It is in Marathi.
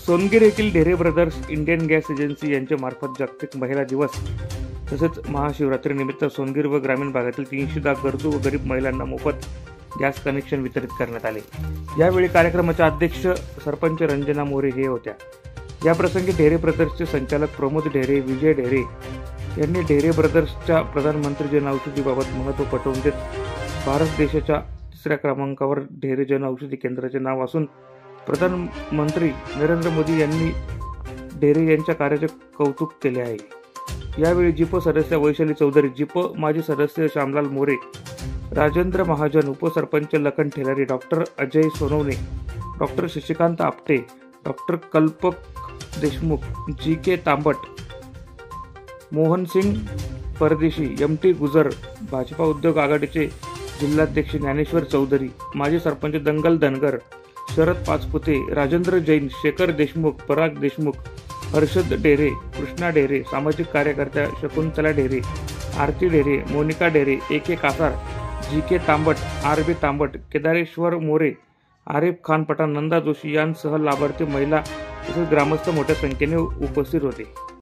सोनगीर येथील Dhere brothers Indian gas agency यांच्या मार्फत जागतिक महिला दिवस तसेच महाशिवरात्रीनिमित्त सोनगीर व ग्रामीण भागातील 310 गरजू व गरीब महिलांना मोफत गॅस कनेक्शन वितरित करण्यात आले। यावेळी कार्यक्रमाचे अध्यक्ष सरपंच रंजना मोरे हे होत्या। या प्रसंगी ढेरे ब्रदर्सचे संचालक प्रमोद ढेरे, विजय ढेरे यांनी ढेरे ब्रदर्सच्या प्रधानमंत्री जन औषधीबाबत महत्त्व पटवून देत भारत देशाच्या 3ऱ्या क्रमांकावर ढेरे जन औषधी केंद्राचे नाव असून प्रधानमंत्री नरेंद्र मोदी यांनी ढेरे यांच्या कार्याचे कौतुक केले आहे। यावेळी जिप सदस्य वैशाली चौधरी, जिप माजी सदस्य श्यामलाल मोरे, राजेंद्र महाजन, उपसरपंच Lakhan Thelari, doctor Ajay Sonawane, doctor Shashikant Apte, doctor Kalpak Deshmukh, G K. Tambat, Mohan Singh Pardeshi, M T. गुजर, भाजपा उद्योग आघाडीचे जिल्हाध्यक्ष ज्ञानेश्वर चौधरी, माजी सरपंच दंगल धनगर, शरद पाचपुते, राजेंद्र जैन, शेखर देशमुख, पराग देशमुख, हर्षद ढेरे, कृष्णा ढेरे, सामाजिक कार्यकर्त्या शकुंतला ढेरे, आरती ढेरे, मोनिका ढेरे, ए.के. कासार, जी.के. तांबट, आर.बी. तांबट, केदारेश्वर मोरे, आरिफ खान पठाण, नंदा जोशी यांसह लाभार्थी महिला तसेच ग्रामस्थ मोठ्या संख्येने उपस्थित होते।